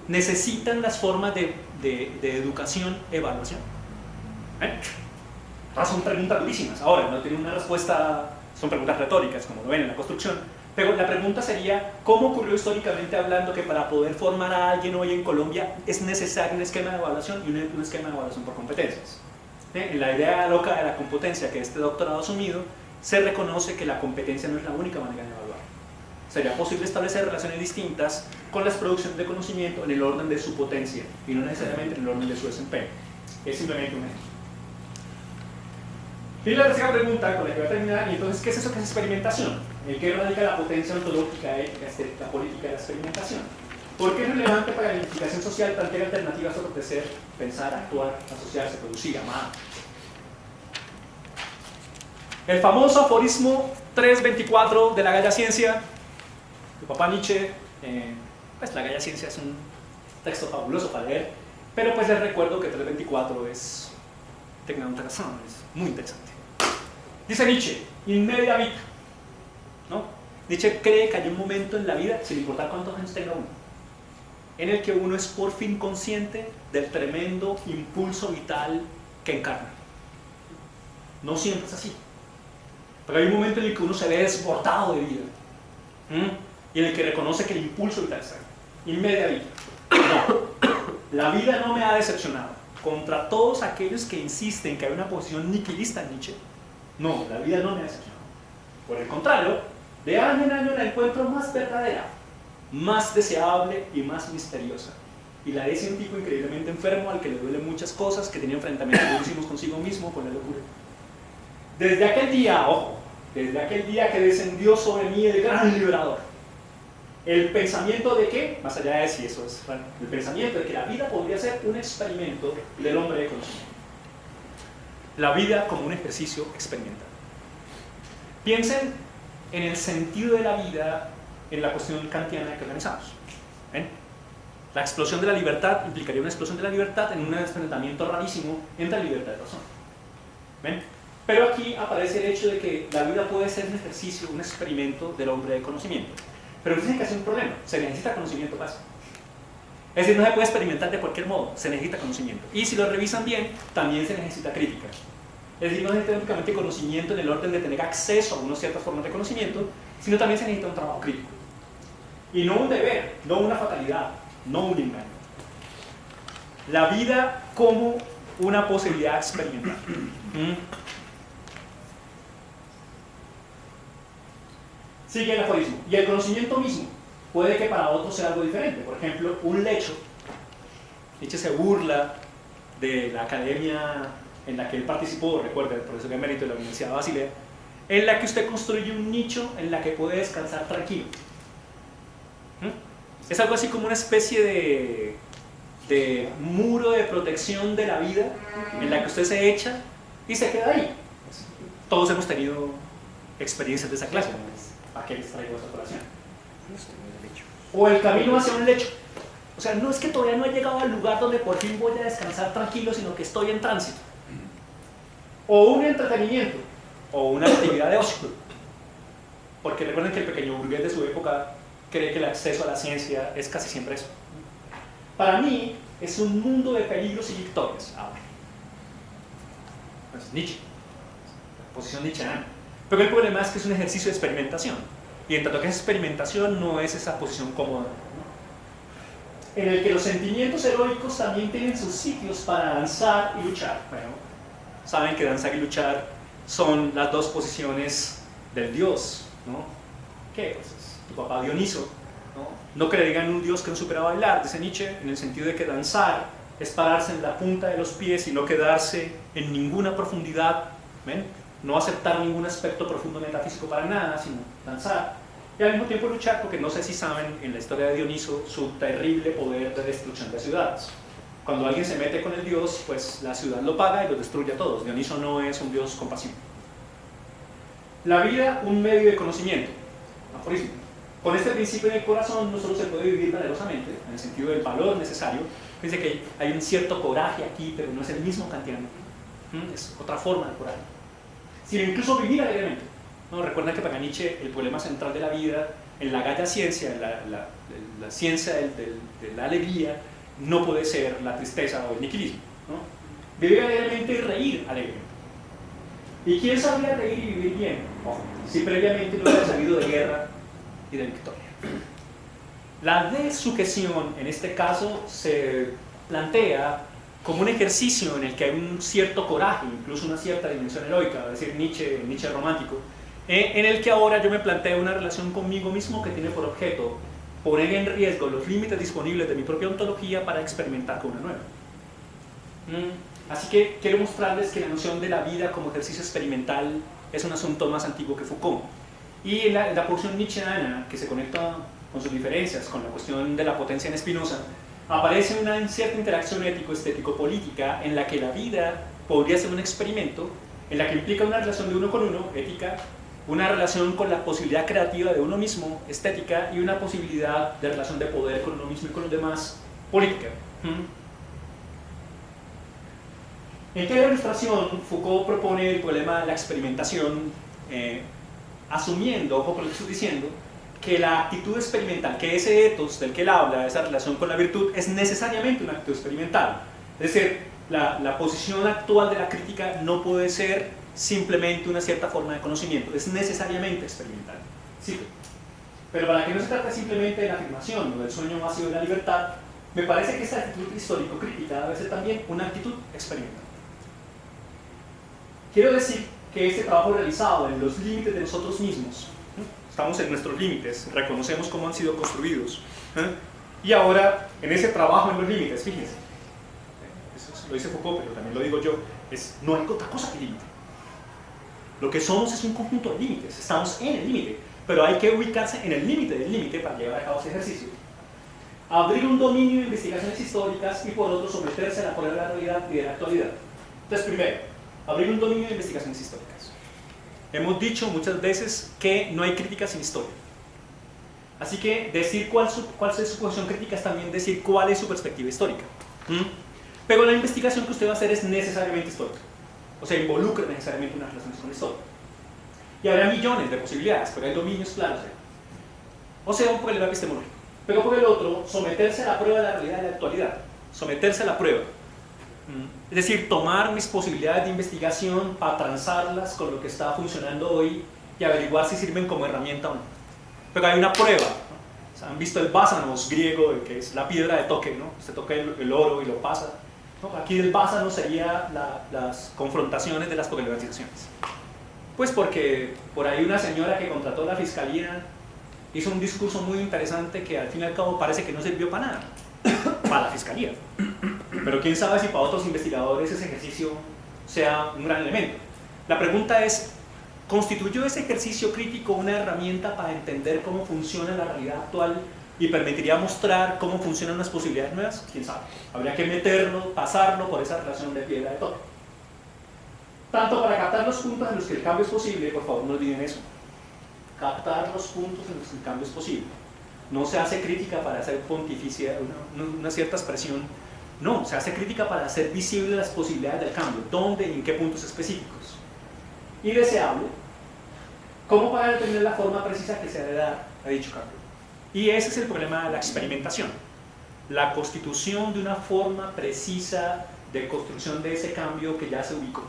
necesitan las formas de educación, evaluación. Son preguntas durísimas. Ahora, no tienen una respuesta, son preguntas retóricas, como lo ven en la construcción. Pero la pregunta sería, ¿cómo ocurrió históricamente hablando que para poder formar a alguien hoy en Colombia es necesario un esquema de evaluación y un esquema de evaluación por competencias? En la idea loca de la competencia que este doctorado ha asumido, se reconoce que la competencia no es la única manera de evaluar. Sería posible establecer relaciones distintas con las producciones de conocimiento en el orden de su potencia y no necesariamente en el orden de su desempeño. Es simplemente un ejemplo. Y la tercera pregunta con la que voy a terminar, y entonces, ¿qué es eso que es experimentación? ¿En qué radica la potencia ontológica de la política de la experimentación? ¿Por qué es relevante para la identificación social plantear alternativas sobre crecer, pensar, actuar, asociarse, producir, amar? El famoso aforismo 324 de la Gaia Ciencia, de papá Nietzsche, pues la Gaia Ciencia es un texto fabuloso para leer, pero pues les recuerdo que 324 es, tengan una razón, es muy interesante. Dice Nietzsche, in media vita, ¿no? Nietzsche cree que hay un momento en la vida, sin importar cuántos años tenga uno, en el que uno es por fin consciente del tremendo impulso vital que encarna. No siempre es así, pero hay un momento en el que uno se ve desbordado de vida, y en el que reconoce que el impulso vital está ahí. In media vita. No, la vida no me ha decepcionado. Contra todos aquellos que insisten que hay una posición nihilista en Nietzsche, no, la vida no me ha decepcionado. Por el contrario, de año en año la encuentro más verdadera, más deseable y más misteriosa. Y la es un tipo increíblemente enfermo al que le duelen muchas cosas, que tenía enfrentamientos durísimos consigo mismo, con la locura. Desde aquel día, ojo, desde aquel día que descendió sobre mí el gran liberador, el pensamiento de que, más allá de si eso es, bueno, el pensamiento de que la vida podría ser un experimento del hombre de conocimiento. La vida como un ejercicio experimental. Piensen en el sentido de la vida en la cuestión kantiana que organizamos. ¿Ven? La explosión de la libertad implicaría una explosión de la libertad en un enfrentamiento rarísimo entre la libertad y razón. ¿Ven? Pero aquí aparece el hecho de que la vida puede ser un ejercicio, un experimento del hombre de conocimiento. Pero dicen que es un problema, se necesita conocimiento básico. Es decir, no se puede experimentar de cualquier modo, se necesita conocimiento. Y si lo revisan bien, también se necesita crítica. Es decir, no se necesita únicamente conocimiento en el orden de tener acceso a unas ciertas formas de conocimiento, sino también se necesita un trabajo crítico. Y no un deber, no una fatalidad, no un engaño. La vida como una posibilidad experimental. Sigue el aforismo. Y el conocimiento mismo puede que para otros sea algo diferente. Por ejemplo, un lecho. Nietzsche se burla de la academia en la que él participó, recuerda, el profesor emérito de la Universidad de Basilea, en la que usted construye un nicho en la que puede descansar tranquilo. Es algo así como una especie de muro de protección de la vida en la que usted se echa y se queda ahí. Todos hemos tenido experiencias de esa clase, ¿no? ¿Para qué les traigo esa colación? O el camino hacia un lecho. O sea, no es que todavía no he llegado al lugar donde por fin voy a descansar tranquilo, sino que estoy en tránsito. O un entretenimiento, o una actividad de ocio. Porque recuerden que el pequeño burgués de su época cree que el acceso a la ciencia es casi siempre eso. Para mí, es un mundo de peligros y victorias. Ahora, pues Nietzsche, la posición nietzscheana. Pero el problema es que es un ejercicio de experimentación. Y en tanto que es experimentación, no es esa posición cómoda, ¿no? En el que los sentimientos heroicos también tienen sus sitios para danzar y luchar. Bueno, saben que danzar y luchar son las dos posiciones del dios, ¿no? ¿Qué? Pues tu papá Dioniso, ¿no? No creían en un dios que no supera bailar, dice Nietzsche, en el sentido de que danzar es pararse en la punta de los pies y no quedarse en ninguna profundidad, ¿ven? No aceptar ningún aspecto profundo metafísico para nada, sino danzar. Y al mismo tiempo luchar, porque no sé si saben en la historia de Dioniso su terrible poder de destrucción de ciudades. Cuando alguien se mete con el dios, pues la ciudad lo paga y lo destruye a todos. Dioniso no es un dios compasivo. La vida, un medio de conocimiento. Aforismo. Con este principio en el corazón no solo se puede vivir valerosamente, en el sentido del valor necesario. Dice que hay un cierto coraje aquí, pero no es el mismo kantiano. Es otra forma de coraje. Sino incluso vivir alegremente. ¿No? Recuerden que para Nietzsche el problema central de la vida en la Gaia ciencia, la ciencia de la alegría, no puede ser la tristeza o el nihilismo, ¿no? Vivir alegremente y reír alegremente. ¿Y quién sabría reír y vivir bien? Ojo, si previamente no hubiera salido de guerra y de victoria. La desujeción, en este caso, se plantea como un ejercicio en el que hay un cierto coraje, incluso una cierta dimensión heroica, es decir, Nietzsche romántico, en el que ahora yo me planteo una relación conmigo mismo que tiene por objeto poner en riesgo los límites disponibles de mi propia ontología para experimentar con una nueva. Así que quiero mostrarles que la noción de la vida como ejercicio experimental es un asunto más antiguo que Foucault. Y en la porción nietzscheana, que se conecta con sus diferencias, con la cuestión de la potencia en Spinoza, aparece una cierta interacción ético-estético-política en la que la vida podría ser un experimento, en la que implica una relación de uno con uno, ética, una relación con la posibilidad creativa de uno mismo, estética, y una posibilidad de relación de poder con uno mismo y con los demás, política. En cada ilustración, Foucault propone el problema de la experimentación, asumiendo, ojo con lo que estoy diciendo, que la actitud experimental, que ese ethos del que él habla, esa relación con la virtud, es necesariamente una actitud experimental. Es decir, la posición actual de la crítica no puede ser simplemente una cierta forma de conocimiento, es necesariamente experimental. Sí. Pero para que no se trate simplemente de la afirmación o del sueño vacío de la libertad, me parece que esta actitud histórico-crítica debe ser también una actitud experimental. Quiero decir que este trabajo realizado en los límites de nosotros mismos, estamos en nuestros límites, reconocemos cómo han sido construidos, y ahora en ese trabajo en los límites, fíjense, eso lo dice Foucault, pero también lo digo yo, no hay otra cosa que límite. Lo que somos es un conjunto de límites, estamos en el límite, pero hay que ubicarse en el límite del límite para llevar a cabo ese ejercicio. Abrir un dominio de investigaciones históricas y por otro someterse a la prueba de la realidad y de la actualidad. Entonces, primero, abrir un dominio de investigaciones históricas. Hemos dicho muchas veces que no hay crítica sin historia. Así que decir cuál es su posición crítica es también decir cuál es su perspectiva histórica. Pero la investigación que usted va a hacer es necesariamente histórica. O sea, involucra necesariamente unas relaciones con la historia. Y habrá millones de posibilidades, pero hay dominios claros. O sea, un problema epistemológico. Pero por el otro, someterse a la prueba de la realidad y de la actualidad. Someterse a la prueba. Es decir, tomar mis posibilidades de investigación para transarlas con lo que está funcionando hoy y averiguar si sirven como herramienta o no. Pero hay una prueba, ¿no? O sea, han visto el básanos griego, que es la piedra de toque, ¿no? Usted toca el oro y lo pasa, ¿no? Aquí el básano sería las confrontaciones de las problematizaciones. Pues porque por ahí una señora que contrató la fiscalía hizo un discurso muy interesante que al fin y al cabo parece que no sirvió para nada, para la fiscalía. Pero quién sabe si para otros investigadores ese ejercicio sea un gran elemento. La pregunta es, ¿constituyó ese ejercicio crítico una herramienta para entender cómo funciona la realidad actual y permitiría mostrar cómo funcionan las posibilidades nuevas? ¿Quién sabe? Habría que meterlo, pasarlo por esa relación de piedra de toque. Tanto para captar los puntos en los que el cambio es posible, por favor no olviden eso. Captar los puntos en los que el cambio es posible. No se hace crítica para hacer pontificia, una cierta expresión. No, se hace crítica para hacer visibles las posibilidades del cambio, dónde y en qué puntos específicos. Y deseable, como para determinar la forma precisa que se ha de dar a dicho cambio. Y ese es el problema de la experimentación. La constitución de una forma precisa de construcción de ese cambio que ya se ubicó.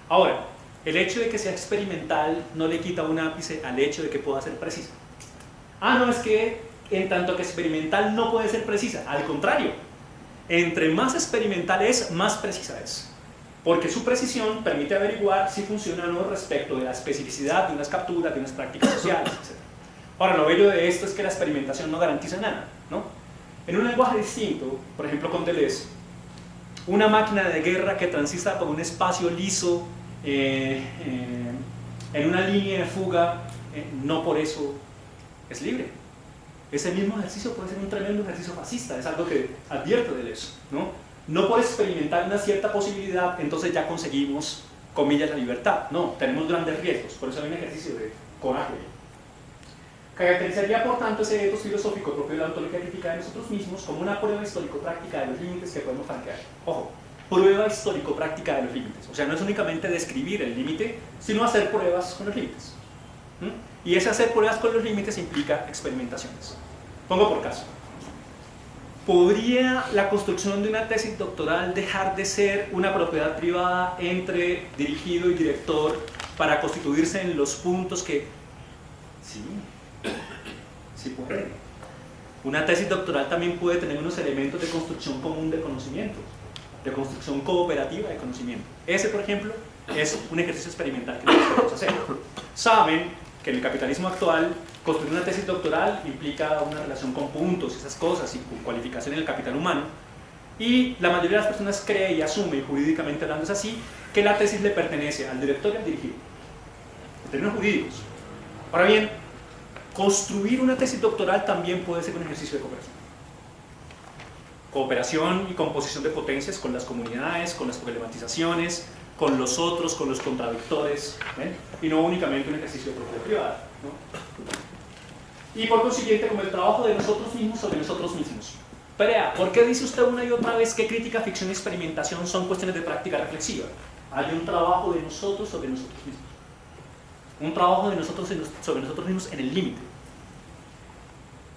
Ahora, el hecho de que sea experimental no le quita un ápice al hecho de que pueda ser precisa. No, es que en tanto que experimental no puede ser precisa, al contrario, entre más experimental es, más precisa es, porque su precisión permite averiguar si funciona o no respecto de la especificidad de unas capturas, de unas prácticas sociales, etc. Ahora, lo bello de esto es que la experimentación no garantiza nada, ¿no? En un lenguaje distinto, por ejemplo con Deleuze, una máquina de guerra que transita por un espacio liso en una línea de fuga, no por eso es libre. Ese mismo ejercicio puede ser un tremendo ejercicio fascista, es algo que advierte de eso, ¿no? No por experimentar una cierta posibilidad, entonces ya conseguimos, comillas, la libertad. No, tenemos grandes riesgos, por eso hay un ejercicio de coraje. Caracterizaría, por tanto, ese ethos filosófico propio de la ontología crítica de nosotros mismos como una prueba histórico-práctica de los límites que podemos franquear. Ojo, prueba histórico-práctica de los límites. O sea, no es únicamente describir el límite, sino hacer pruebas con los límites. Y ese hacer pruebas con los límites implica experimentaciones. Pongo por caso. ¿Podría la construcción de una tesis doctoral dejar de ser una propiedad privada entre dirigido y director para constituirse en los puntos que... Sí, sí puede. Una tesis doctoral también puede tener unos elementos de construcción común de conocimiento, de construcción cooperativa de conocimiento. Ese, por ejemplo, es un ejercicio experimental que nosotros podemos hacer. Saben que en el capitalismo actual construir una tesis doctoral implica una relación con puntos, esas cosas, y con cualificación en el capital humano, y la mayoría de las personas cree y asume, jurídicamente hablando es así, que la tesis le pertenece al director y al dirigido, en términos jurídicos. Ahora bien, construir una tesis doctoral también puede ser un ejercicio de cooperación. Cooperación y composición de potencias con las comunidades, con las problematizaciones, con los otros, con los contradictores, ¿ven? Y no únicamente un ejercicio de propiedad privada, ¿no? Y por consiguiente, como el trabajo de nosotros mismos sobre nosotros mismos. Perea, ¿por qué dice usted una y otra vez que crítica, ficción y experimentación son cuestiones de práctica reflexiva? Hay un trabajo de nosotros sobre nosotros mismos. Un trabajo de nosotros sobre nosotros mismos en el límite.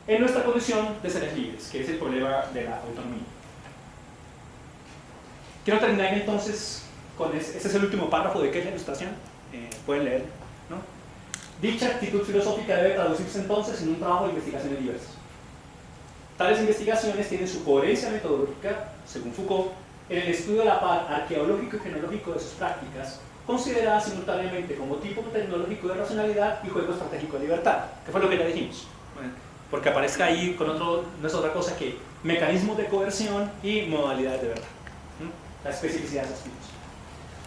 En nuestra condición de seres libres, que es el problema de la autonomía. Quiero terminar entonces con este es el último párrafo de qué es la ilustración. Pueden leer, ¿no? Dicha actitud filosófica debe traducirse entonces en un trabajo de investigaciones diversas. Tales investigaciones tienen su coherencia metodológica, según Foucault, en el estudio de la par arqueológico y genológico de sus prácticas, consideradas simultáneamente como tipo tecnológico de racionalidad y juego estratégico de libertad, que fue lo que ya dijimos. Porque aparezca ahí con otro, no es otra cosa que mecanismos de coerción y modalidades de verdad. La especificidad de esos tipos.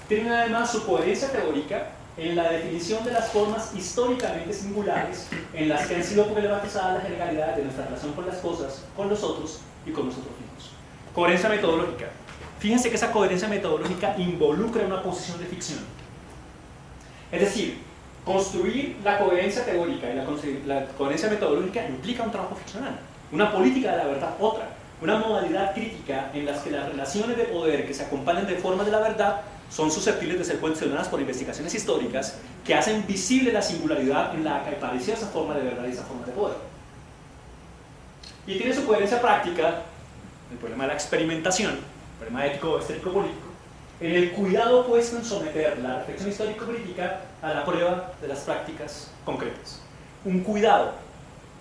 Tienen además su coherencia teórica en la definición de las formas históricamente singulares en las que han sido problematizadas las generalidades de nuestra relación con las cosas, con los otros y con nosotros mismos. Coherencia metodológica. Fíjense que esa coherencia metodológica involucra una posición de ficción. Es decir, construir la coherencia teórica y la coherencia metodológica implica un trabajo ficcional, una política de la verdad otra, una modalidad crítica en las que las relaciones de poder que se acompañan de formas de la verdad son susceptibles de ser cuestionadas por investigaciones históricas que hacen visible la singularidad en la que aparecía esa forma de verdad y esa forma de poder. Y tiene su coherencia práctica, el problema de la experimentación, el problema ético, estético, político, en el cuidado puesto en someter la reflexión histórico-crítica a la prueba de las prácticas concretas. Un cuidado,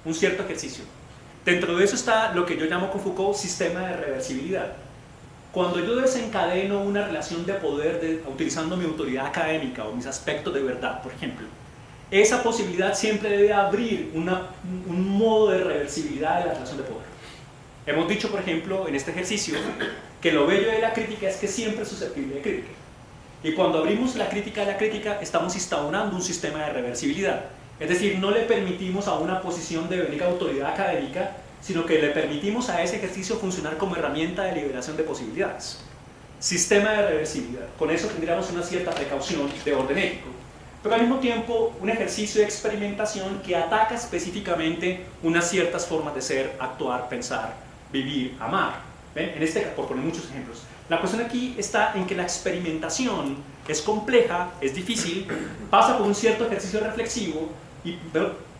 un cierto ejercicio. Dentro de eso está lo que yo llamo con Foucault sistema de reversibilidad. Cuando yo desencadeno una relación de poder utilizando mi autoridad académica o mis aspectos de verdad, por ejemplo, esa posibilidad siempre debe abrir un modo de reversibilidad de la relación de poder. Hemos dicho, por ejemplo, en este ejercicio, que lo bello de la crítica es que siempre es susceptible de crítica. Y cuando abrimos la crítica de la crítica, estamos instaurando un sistema de reversibilidad. Es decir, no le permitimos a una posición de única autoridad académica, sino que le permitimos a ese ejercicio funcionar como herramienta de liberación de posibilidades. Sistema de reversibilidad. Con eso tendríamos una cierta precaución de orden ético, pero al mismo tiempo un ejercicio de experimentación que ataca específicamente unas ciertas formas de ser, actuar, pensar, vivir, amar. ¿Ven? En este, por poner muchos ejemplos. La cuestión aquí está en que la experimentación es compleja, es difícil, pasa por un cierto ejercicio reflexivo y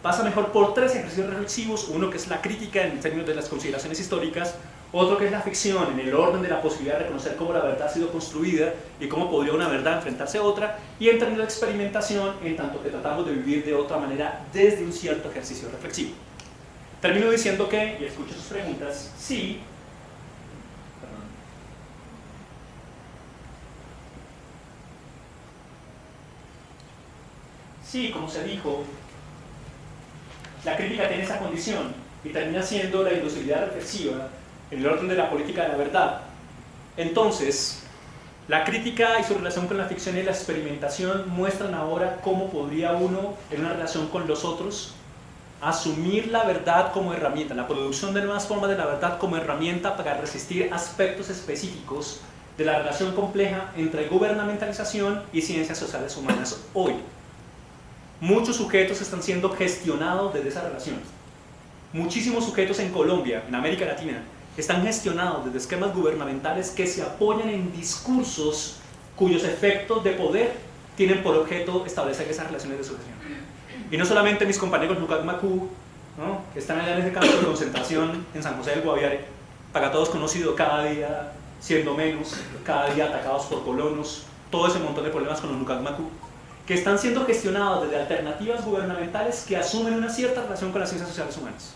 pasa mejor por tres ejercicios reflexivos, uno que es la crítica en términos de las consideraciones históricas, otro que es la ficción en el orden de la posibilidad de reconocer cómo la verdad ha sido construida y cómo podría una verdad enfrentarse a otra, y en términos de experimentación en tanto que tratamos de vivir de otra manera desde un cierto ejercicio reflexivo. Termino diciendo que, y escucho sus preguntas, sí, sí, como se dijo, la crítica tiene esa condición y termina siendo la industrialidad reflexiva en el orden de la política de la verdad. Entonces, la crítica y su relación con la ficción y la experimentación muestran ahora cómo podría uno, en una relación con los otros, asumir la verdad como herramienta, la producción de nuevas formas de la verdad como herramienta para resistir aspectos específicos de la relación compleja entre gubernamentalización y ciencias sociales humanas hoy. Muchos sujetos están siendo gestionados desde esa relación. Muchísimos sujetos en Colombia, en América Latina, están gestionados desde esquemas gubernamentales que se apoyan en discursos cuyos efectos de poder tienen por objeto establecer esas relaciones de sucesión. Y no solamente mis compañeros Lucas Macú, ¿no?, que están allá en ese campo de concentración en San José del Guaviare, para todos conocido, cada día siendo menos, cada día atacados por colonos, todo ese montón de problemas con los Lucas Macú, que están siendo gestionados desde alternativas gubernamentales que asumen una cierta relación con las ciencias sociales humanas.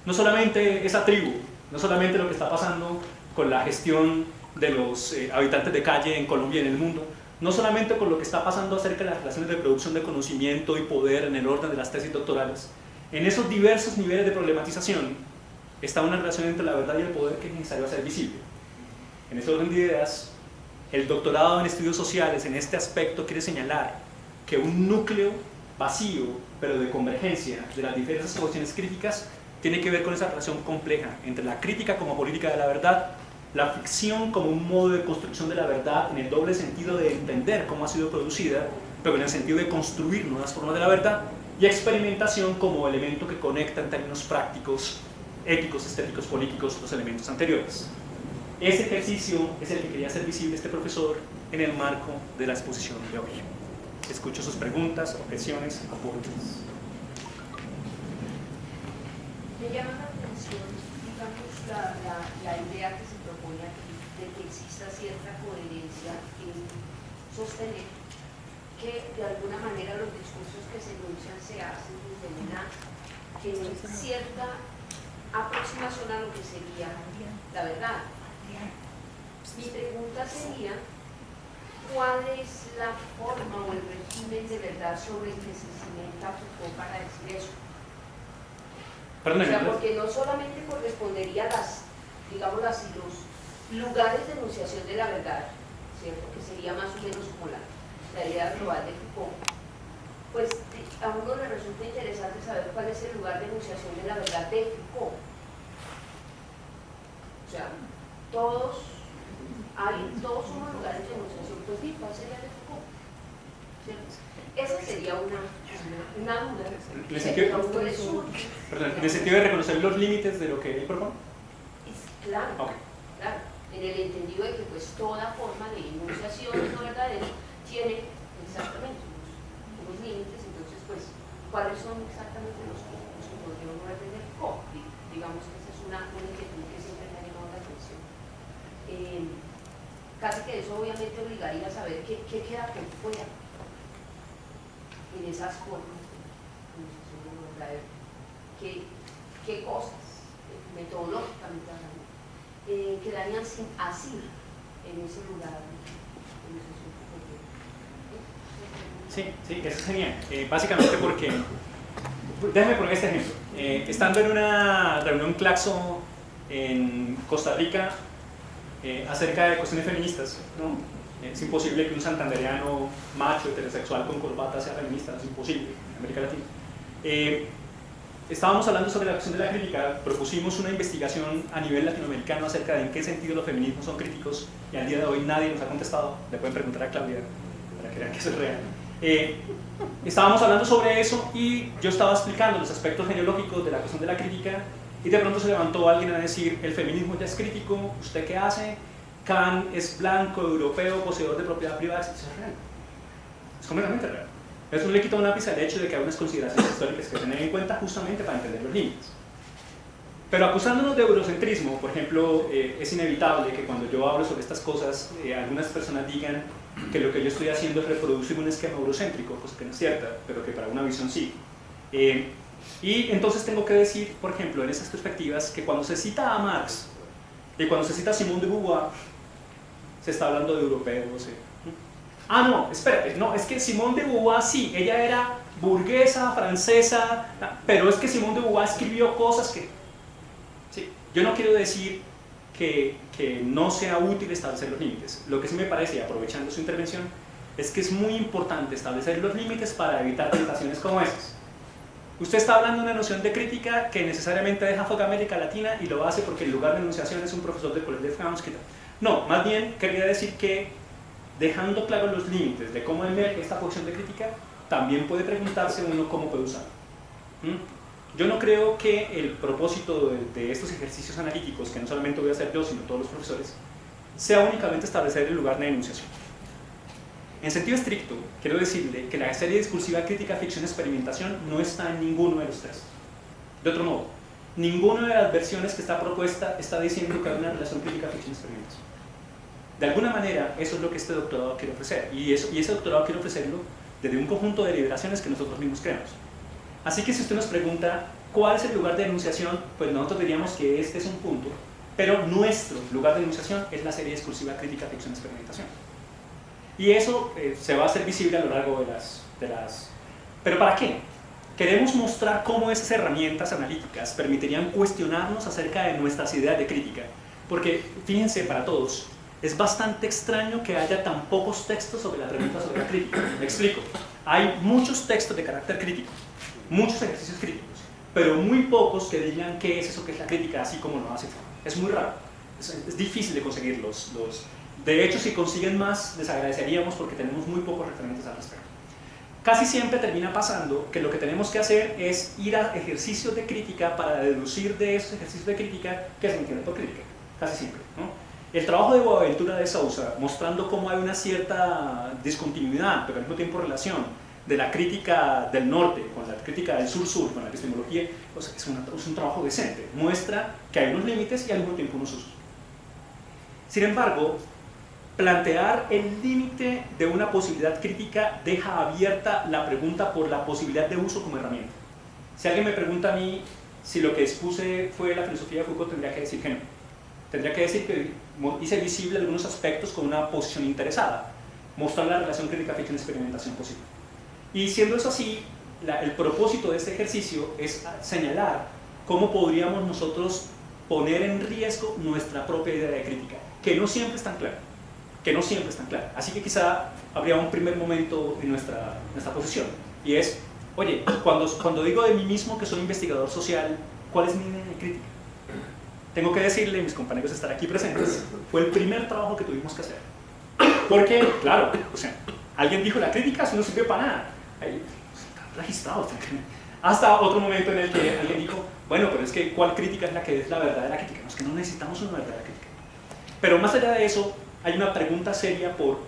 No solamente esa tribu, no solamente lo que está pasando con la gestión de los habitantes de calle en Colombia y en el mundo, no solamente con lo que está pasando acerca de las relaciones de producción de conocimiento y poder en el orden de las tesis doctorales. En esos diversos niveles de problematización está una relación entre la verdad y el poder que es necesario hacer visible. En este orden de ideas, el doctorado en estudios sociales en este aspecto quiere señalar que un núcleo vacío, pero de convergencia de las diversas cuestiones críticas, tiene que ver con esa relación compleja entre la crítica como política de la verdad, la ficción como un modo de construcción de la verdad en el doble sentido de entender cómo ha sido producida, pero en el sentido de construir nuevas formas de la verdad, y experimentación como elemento que conecta en términos prácticos, éticos, estéticos, políticos, los elementos anteriores. Ese ejercicio es el que quería hacer visible este profesor en el marco de la exposición de hoy. Escucho sus preguntas, objeciones, aportes. Me llama la atención, digamos, la idea que se propone aquí de que exista cierta coherencia en sostener que de alguna manera los discursos que se enuncian se hacen desde una cierta aproximación a lo que sería la verdad. Mi pregunta sería, ¿cuál es la forma o el régimen de verdad sobre el que se cimenta Foucault para decir eso? Perdón, o sea, porque no solamente correspondería a los lugares de enunciación de la verdad, ¿cierto?, que sería más o menos como la idea global de Foucault, pues a uno le resulta interesante saber cuál es el lugar de enunciación de la verdad de Foucault. O sea, todos somos lugares de enunciación, pues sí, ¿cuál sería el de Foucault? ¿Cierto? Esa sería una duda. En el sentido de reconocer los límites de lo que él propone. Claro, okay. Claro, en el entendido de que pues toda forma de enunciación no verdadera tiene exactamente unos límites, entonces pues, ¿cuáles son exactamente los que podríamos aprender? Digamos que esa es una inquietud que siempre me ha llamado la atención. Casi que eso obviamente obligaría a saber qué queda por fuera en esas formas de enunciación verdadera. ¿Qué cosas, metodológicamente hablando, quedarían sin asir en ese lugar de enunciación? Sí, eso es genial. Básicamente porque, déjame poner este ejemplo. Estando en una reunión Claxo en Costa Rica acerca de cuestiones feministas, ¿no? Es imposible que un santandereano macho heterosexual con corbata sea feminista, es imposible en América Latina. Estábamos hablando sobre la cuestión de la crítica, propusimos una investigación a nivel latinoamericano acerca de en qué sentido los feminismos son críticos y al día de hoy nadie nos ha contestado. Le pueden preguntar a Claudia para que vean que eso es real. Estábamos hablando sobre eso y yo estaba explicando los aspectos genealógicos de la cuestión de la crítica y de pronto se levantó alguien a decir: el feminismo ya es crítico, ¿usted qué hace? Kant es blanco, europeo, poseedor de propiedad privada. Eso es real, es completamente real. Eso no le quita un ápice al hecho de que hay unas consideraciones históricas que tener en cuenta justamente para entender los límites. Pero acusándonos de eurocentrismo, por ejemplo, es inevitable que cuando yo hablo sobre estas cosas, algunas personas digan que lo que yo estoy haciendo es reproducir un esquema eurocéntrico, cosa que no es cierta, pero que para una visión sí. Y entonces tengo que decir, por ejemplo, en esas perspectivas, que cuando se cita a Marx y cuando se cita a Simone de Beauvoir, se está hablando de europeos. Ah, no, espérate, no, es que Simone de Beauvoir sí, ella era burguesa, francesa, pero es que Simone de Beauvoir escribió cosas que... Sí, yo no quiero decir que no sea útil establecer los límites. Lo que sí me parece, aprovechando su intervención, es que es muy importante establecer los límites para evitar tentaciones como esas. Usted está hablando de una noción de crítica que necesariamente deja fuera América Latina y lo hace porque en lugar de enunciación es un profesor del Collège de France. No, más bien quería decir que dejando claros los límites de cómo emerge esta posición de crítica, también puede preguntarse uno cómo puede usarlo. Yo no creo que el propósito de estos ejercicios analíticos, que no solamente voy a hacer yo, sino todos los profesores, sea únicamente establecer el lugar de enunciación. En sentido estricto, quiero decirle que la serie discursiva crítica, ficción, experimentación no está en ninguno de los tres. De otro modo, ninguna de las versiones que está propuesta está diciendo que hay una relación crítica, ficción, experimentación. De alguna manera, eso es lo que este doctorado quiere ofrecer, y ese doctorado quiere ofrecerlo desde un conjunto de deliberaciones que nosotros mismos creamos. Así que si usted nos pregunta cuál es el lugar de enunciación, pues nosotros diríamos que este es un punto, pero nuestro lugar de enunciación es la serie discursiva crítica, ficción, experimentación. Y eso se va a hacer visible a lo largo de las... ¿Pero para qué? Queremos mostrar cómo esas herramientas analíticas permitirían cuestionarnos acerca de nuestras ideas de crítica. Porque, fíjense, para todos, es bastante extraño que haya tan pocos textos sobre la pregunta sobre la crítica. Me explico. Hay muchos textos de carácter crítico, muchos ejercicios críticos, pero muy pocos que digan qué es eso que es la crítica, así como lo hace. Es muy raro. Es difícil de conseguirlos. De hecho, si consiguen más, les agradeceríamos porque tenemos muy pocos referentes al respecto. Casi siempre termina pasando que lo que tenemos que hacer es ir a ejercicios de crítica para deducir de esos ejercicios de crítica qué se entiende por crítica. Casi siempre, ¿no? El trabajo de Boaventura de Sousa, mostrando cómo hay una cierta discontinuidad, pero al mismo tiempo relación de la crítica del norte con la crítica del sur-sur, con la epistemología, pues es un trabajo decente. Muestra que hay unos límites y al mismo tiempo unos usos. Sin embargo, plantear el límite de una posibilidad crítica deja abierta la pregunta por la posibilidad de uso como herramienta. Si alguien me pregunta a mí si lo que expuse fue la filosofía de Foucault, tendría que decir que no. Tendría que decir que hice visible algunos aspectos con una posición interesada, mostrar la relación crítica, ficción, experimentación posible. Y siendo eso así, el propósito de este ejercicio es señalar cómo podríamos nosotros poner en riesgo nuestra propia idea de crítica, que no siempre es tan clara. Así que quizá habría un primer momento en nuestra posición, y es, oye, cuando digo de mí mismo que soy investigador social, ¿cuál es mi idea de crítica? Tengo que decirle, mis compañeros estar aquí presentes, fue el primer trabajo que tuvimos que hacer. Porque, claro, o sea, alguien dijo la crítica, eso no sirve para nada. Ahí, está registrado. Hasta otro momento en el que alguien dijo, bueno, pero es que ¿cuál crítica es la que es la verdadera crítica? No, es que no necesitamos una verdadera crítica. Pero más allá de eso, hay una pregunta seria por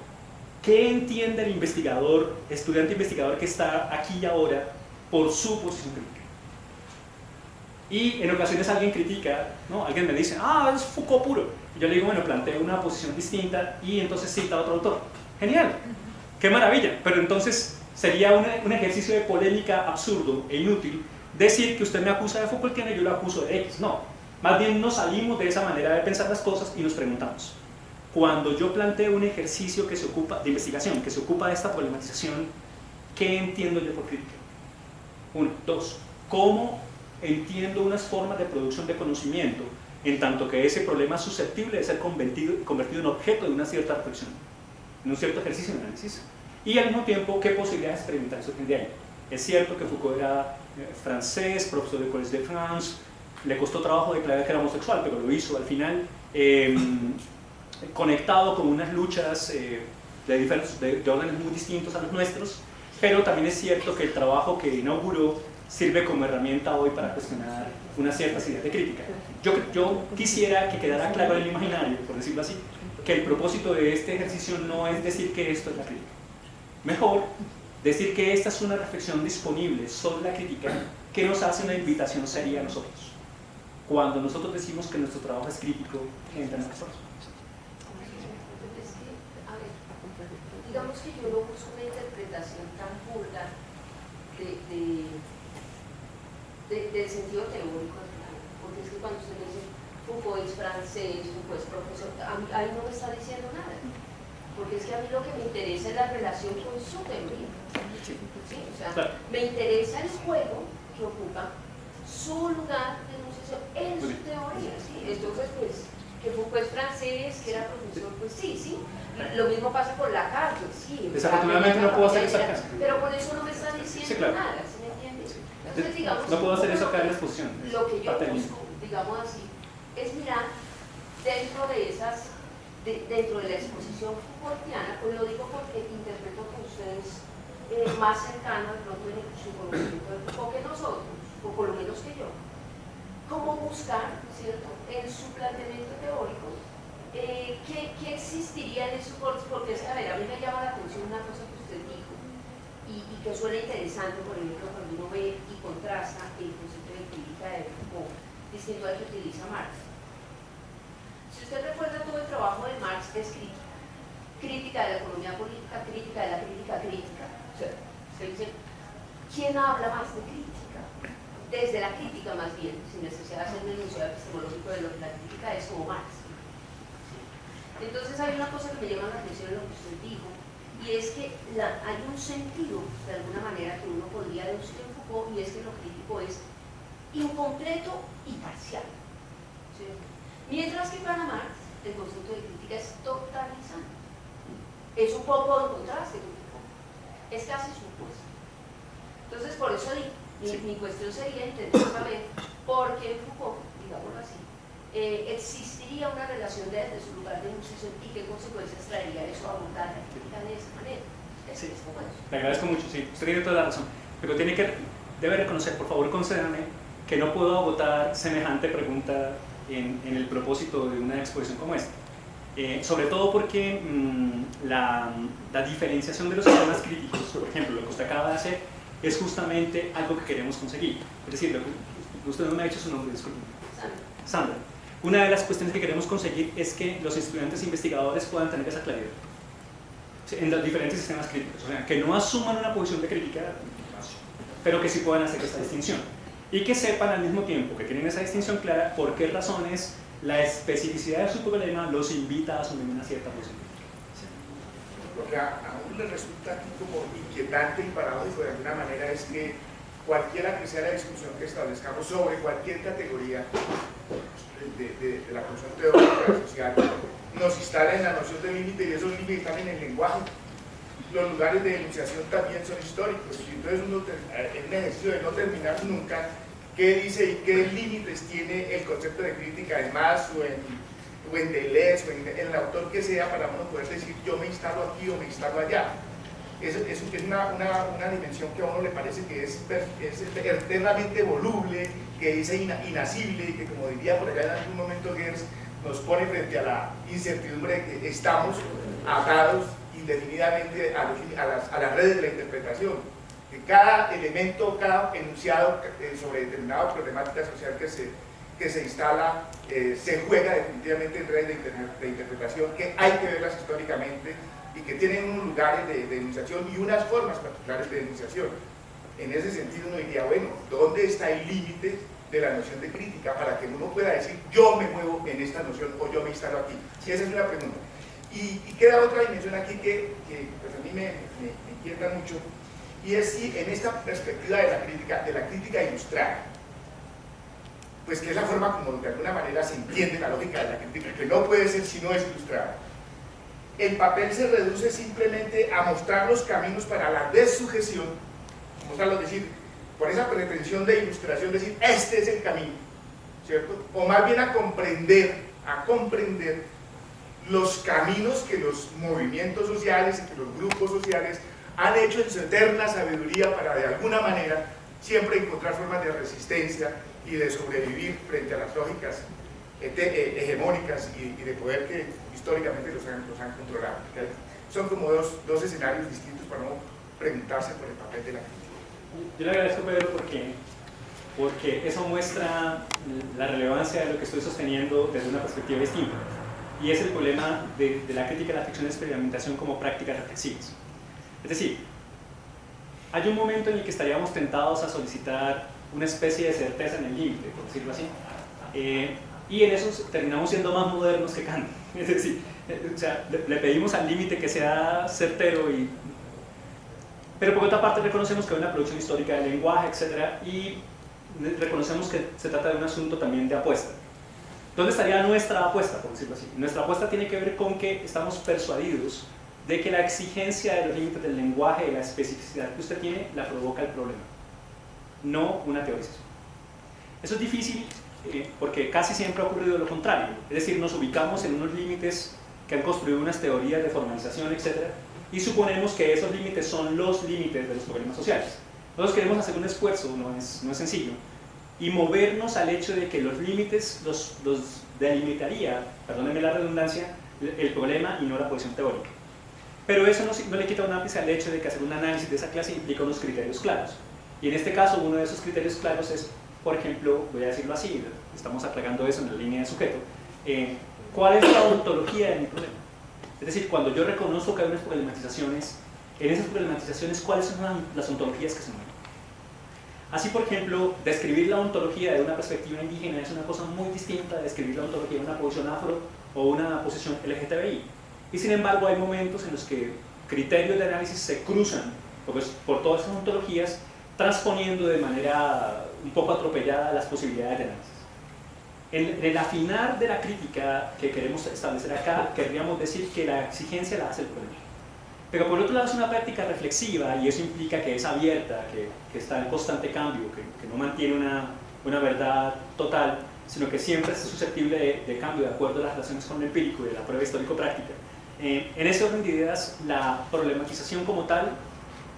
qué entiende el investigador, estudiante investigador que está aquí y ahora, por su posición crítica. Y en ocasiones alguien critica, ¿no? Alguien me dice, es Foucault puro. Y yo le digo, bueno, planteo una posición distinta y entonces cita a otro autor. Genial, qué maravilla. Pero entonces sería un ejercicio de polémica absurdo e inútil decir que usted me acusa de Foucaultiano y yo lo acuso de X. No, más bien nos salimos de esa manera de pensar las cosas y nos preguntamos. Cuando yo planteo un ejercicio que se ocupa de investigación, que se ocupa de esta problematización, ¿qué entiendo yo por crítica? 1, 2, ¿cómo entiendo unas formas de producción de conocimiento en tanto que ese problema es susceptible de ser convertido en objeto de una cierta reflexión, en un cierto ejercicio de análisis? Y al mismo tiempo, ¿qué posibilidades experimentales surgen de ahí? Es cierto que Foucault era francés, profesor de Collège de France, le costó trabajo declarar que era homosexual, pero lo hizo al final, conectado con unas luchas de órdenes muy distintos a los nuestros, pero también es cierto que el trabajo que inauguró sirve como herramienta hoy para cuestionar una cierta ideas de crítica. Yo quisiera que quedara claro en el imaginario, por decirlo así, que el propósito de este ejercicio no es decir que esto es la crítica. Mejor decir que esta es una reflexión disponible sobre la crítica que nos hace una invitación seria a nosotros. Cuando nosotros decimos que nuestro trabajo es crítico, ¿qué entendemos nosotros? Digamos que yo no busco una interpretación tan vulgar del sentido teórico, porque es que cuando usted me dice Foucault es francés, Foucault es profesor, ahí no me está diciendo nada, porque es que a mí lo que me interesa es la relación con su teoría. ¿Sí? O sea, claro, me interesa el juego que ocupa su lugar de enunciación en su teoría. ¿Sí? Entonces, pues, que Foucault es francés, que era profesor, pues sí. Lo mismo pasa con Lacan, sí. Desafortunadamente no puedo hacer esa casa. Pero por eso no me está diciendo sí, claro, nada, ¿sí me entiendes? Entonces, digamos, no puedo hacer eso acá en la exposición. Lo que yo busco, digamos así, es mirar dentro de la exposición Foucaultiana, pues lo digo porque interpreto que ustedes más cercano de pronto en su conocimiento de Foucault que nosotros, o por lo menos que yo, cómo buscar, ¿cierto?, en su planteamiento teórico ¿qué existiría en esos cortes? Porque, a ver, a mí me llama la atención una cosa que usted dijo y que suena interesante, por ejemplo, cuando uno ve y contrasta el concepto de crítica de Foucault distinto al que utiliza Marx. Si usted recuerda, todo el trabajo de Marx es crítica. Crítica de la economía política, crítica de la crítica crítica. O sea, usted dice, ¿quién habla más de crítica? Desde la crítica más bien, sin necesidad de hacer un enunciado epistemológico de lo que la crítica es como Marx. Entonces hay una cosa que me llama la atención en lo que usted dijo, y es que hay un sentido, de alguna manera, que uno podría deducir en Foucault, y es que lo crítico es incompleto y parcial. ¿Sí? Mientras que para Marx, el concepto de crítica es totalizante. Es un poco en contraste con Foucault. Es casi su opuesto. Entonces, por eso mi cuestión sería intentar saber por qué en Foucault, digámoslo así, existiría una relación desde su lugar de enunciación y qué consecuencias traería eso a abordar la crítica de esa manera. Sí, le agradezco mucho, sí, usted tiene toda la razón, pero debe reconocer, por favor, concédame que no puedo agotar semejante pregunta en el propósito de una exposición como esta. Sobre todo porque la diferenciación de los sistemas críticos, por ejemplo, lo que usted acaba de hacer, es justamente algo que queremos conseguir. Es decir, usted no me ha dicho su nombre, disculpe. Sandra. Una de las cuestiones que queremos conseguir es que los estudiantes investigadores puedan tener esa claridad en los diferentes sistemas críticos, o sea, que no asuman una posición de crítica, pero que sí puedan hacer esa distinción y que sepan al mismo tiempo que tienen esa distinción clara por qué razones la especificidad de su problema los invita a asumir una cierta posición. Lo que a uno le resulta aquí como inquietante y paradójico de alguna manera es que cualquiera que sea la discusión que establezcamos sobre cualquier categoría de la función teórica social nos instala en la noción de límite, y esos límites están en el lenguaje. Los lugares de enunciación también son históricos, y entonces uno es un ejercicio de no terminar nunca qué dice y qué límites tiene el concepto de crítica en Marx o en Deleuze o en el autor que sea, para uno poder decir yo me instalo aquí o me instalo allá. Es una dimensión que a uno le parece que es eternamente voluble, que es inacible, y que, como diría por allá en algún momento Gers, nos pone frente a la incertidumbre de que estamos atados indefinidamente a las redes de la interpretación, que cada elemento, cada enunciado sobre determinada problemática social que se instala se juega definitivamente en redes de interpretación que hay que verlas históricamente y que tienen unos lugares de enunciación y unas formas particulares de enunciación. En ese sentido uno diría, bueno, ¿dónde está el límite de la noción de crítica para que uno pueda decir yo me muevo en esta noción o yo me instalo aquí? Sí, esa es una pregunta. Y queda otra dimensión aquí que pues a mí me inquieta mucho, y es si en esta perspectiva de la crítica ilustrada, pues que es la forma como de alguna manera se entiende la lógica de la crítica, que no puede ser si no es ilustrada, el papel se reduce simplemente a mostrar los caminos para la dessujeción, mostrarlos, decir, por esa pretensión de ilustración, decir, este es el camino, ¿cierto? O más bien a comprender los caminos que los movimientos sociales y que los grupos sociales han hecho en su eterna sabiduría para de alguna manera siempre encontrar formas de resistencia y de sobrevivir frente a las lógicas hegemónicas y de poder que históricamente los han controlado. Son como dos escenarios distintos para uno preguntarse por el papel de la crítica. Yo le agradezco, Pedro, porque eso muestra la relevancia de lo que estoy sosteniendo desde una perspectiva distinta, y es el problema de la crítica de la ficción de experimentación como prácticas reflexivas. Es decir, hay un momento en el que estaríamos tentados a solicitar una especie de certeza en el límite, por decirlo así, y en eso terminamos siendo más modernos que Kant. Es decir, o sea, le pedimos al límite que sea certero, pero por otra parte reconocemos que hay una producción histórica del lenguaje, etc., y reconocemos que se trata de un asunto también de apuesta. ¿Dónde estaría nuestra apuesta, por decirlo así? Nuestra apuesta tiene que ver con que estamos persuadidos de que la exigencia de los límites del lenguaje y la especificidad que usted tiene la provoca el problema, no una teorización. Eso es difícil porque casi siempre ha ocurrido lo contrario, es decir, nos ubicamos en unos límites que han construido unas teorías de formalización, etc., y suponemos que esos límites son los límites de los problemas sociales. Nosotros queremos hacer un esfuerzo, no es sencillo, y movernos al hecho de que los límites los delimitaría, perdónenme la redundancia, el problema y no la posición teórica. Pero eso no le quita un ápice al hecho de que hacer un análisis de esa clase implica unos criterios claros. Y en este caso, uno de esos criterios claros es, por ejemplo, voy a decirlo así, estamos aplicando eso en la línea de sujeto, ¿cuál es la ontología de mi problema? Es decir, cuando yo reconozco que hay unas problematizaciones, en esas problematizaciones, ¿cuáles son las ontologías que se mueven? Así, por ejemplo, describir la ontología de una perspectiva indígena es una cosa muy distinta de describir la ontología de una posición afro o una posición LGTBI. Y sin embargo, hay momentos en los que criterios de análisis se cruzan por todas esas ontologías, transponiendo de manera un poco atropellada las posibilidades de análisis. En el afinar de la crítica que queremos establecer acá, querríamos decir que la exigencia la hace el problema. Pero por otro lado es una práctica reflexiva y eso implica que es abierta, que está en constante cambio, que no mantiene una verdad total, sino que siempre es susceptible de cambio de acuerdo a las relaciones con el empírico y de la prueba histórico-práctica. En ese orden de ideas, la problematización como tal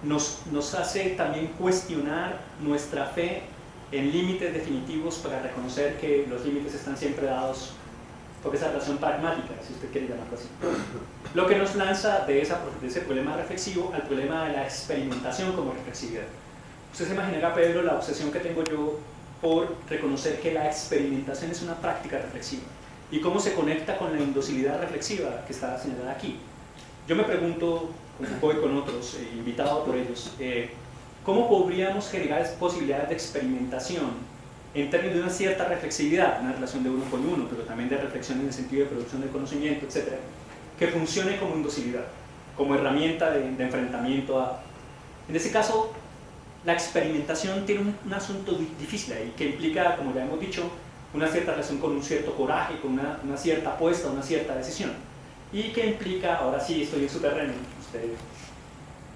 nos hace también cuestionar nuestra fe en límites definitivos para reconocer que los límites están siempre dados por esa relación pragmática, si usted quiere llamarlo así. Lo que nos lanza de ese problema reflexivo al problema de la experimentación como reflexividad. Usted se imaginará, Pedro, la obsesión que tengo yo por reconocer que la experimentación es una práctica reflexiva y cómo se conecta con la indocilidad reflexiva que está señalada aquí. Yo me pregunto, con Foucault y con otros, invitado por ellos, ¿cómo podríamos generar posibilidades de experimentación en términos de una cierta reflexividad, una relación de uno con uno, pero también de reflexión en el sentido de producción de conocimiento, etcétera, que funcione como indocilidad, como herramienta de enfrentamiento a... En ese caso, la experimentación tiene un asunto difícil ahí, que implica, como ya hemos dicho, una cierta relación con un cierto coraje, con una cierta apuesta, una cierta decisión, y que implica, ahora sí estoy en su terreno, usted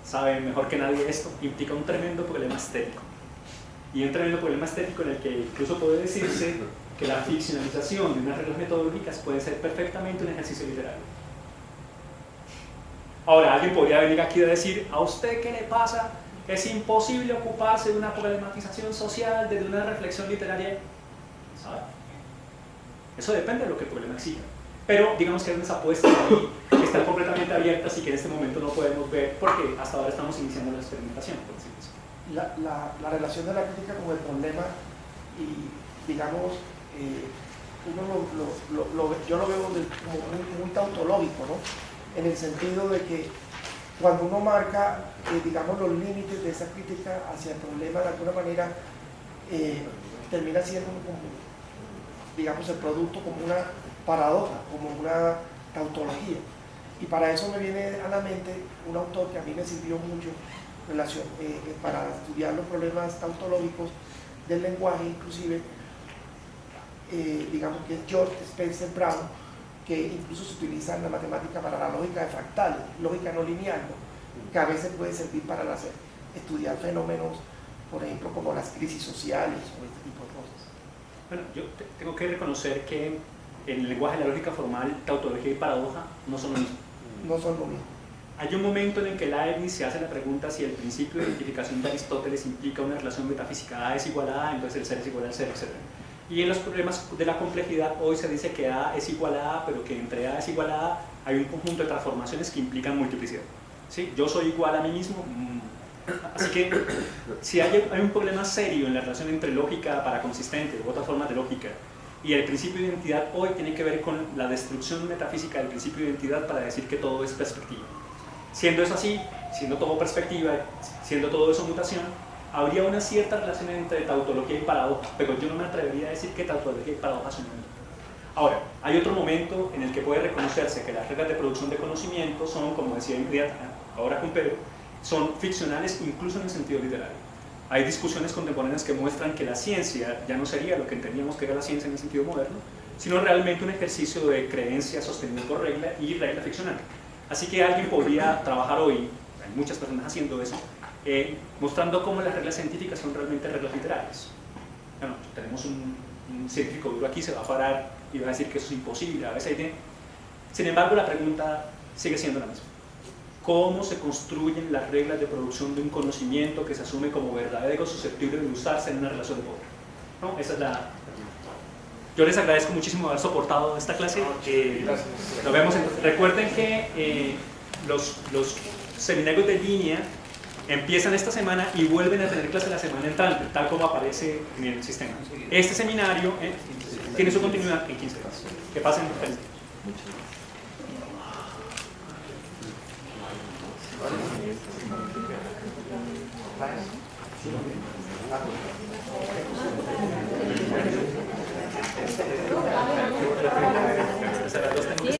sabe mejor que nadie esto, implica un tremendo problema estético. Y un tremendo problema estético en el que incluso puede decirse que la ficcionalización de unas reglas metodológicas puede ser perfectamente un ejercicio literario. Ahora, alguien podría venir aquí a decir, ¿a usted qué le pasa? Es imposible ocuparse de una problematización social desde una reflexión literaria. ¿Sabe? Eso depende de lo que el problema exija. Pero digamos que hay unas apuestas ahí que están completamente abiertas y que en este momento no podemos ver porque hasta ahora estamos iniciando la experimentación, por decirlo así. La relación de la crítica con el problema y, digamos, yo lo veo como muy tautológico, ¿no? En el sentido de que cuando uno marca, digamos, los límites de esa crítica hacia el problema, de alguna manera termina siendo, digamos, el producto como una paradoja, como una tautología. Y para eso me viene a la mente un autor que a mí me sirvió mucho para estudiar los problemas tautológicos del lenguaje, inclusive, digamos que es George Spencer Brown, que incluso se utiliza en la matemática para la lógica de fractales, lógica no lineal, ¿no? Que a veces puede servir para estudiar fenómenos, por ejemplo, como las crisis sociales o este tipo de cosas. Bueno, yo tengo que reconocer que en el lenguaje de la lógica formal, tautología y paradoja no son lo mismo. No son lo mismo. Hay un momento en el que Leibniz se hace la pregunta si el principio de identificación de Aristóteles implica una relación metafísica, A es igual a A, entonces el ser es igual al ser, etc. Y en los problemas de la complejidad hoy se dice que A es igual a A, pero que entre A es igual a A hay un conjunto de transformaciones que implican multiplicidad. ¿Sí? Yo soy igual a mí mismo. Así que si hay un problema serio en la relación entre lógica para consistente u otras formas de lógica y el principio de identidad hoy tiene que ver con la destrucción metafísica del principio de identidad para decir que todo es perspectiva. Siendo eso así, siendo todo perspectiva, siendo todo eso mutación, habría una cierta relación entre tautología y paradoja, pero yo no me atrevería a decir que tautología y paradoja son lo mismo. Ahora, hay otro momento en el que puede reconocerse que las reglas de producción de conocimiento son, como decía ahora con Pedro, son ficcionales incluso en el sentido literario. Hay discusiones contemporáneas que muestran que la ciencia ya no sería lo que entendíamos que era la ciencia en el sentido moderno, sino realmente un ejercicio de creencia sostenido por regla y regla ficcional. Así que alguien podría trabajar hoy, hay muchas personas haciendo eso, mostrando cómo las reglas científicas son realmente reglas literarias. Bueno, tenemos un científico duro aquí, se va a parar y va a decir que eso es imposible, a veces sin embargo la pregunta sigue siendo la misma. ¿Cómo se construyen las reglas de producción de un conocimiento que se asume como verdadero, susceptible de usarse en una relación de poder? ¿no? Esa es la... Yo les agradezco muchísimo haber soportado esta clase. Nos vemos recuerden que los seminarios de línea empiezan esta semana y vuelven a tener clase la semana entrante, tal como aparece en el sistema. Este seminario tiene su continuidad en 15 días. Que pasen feliz día.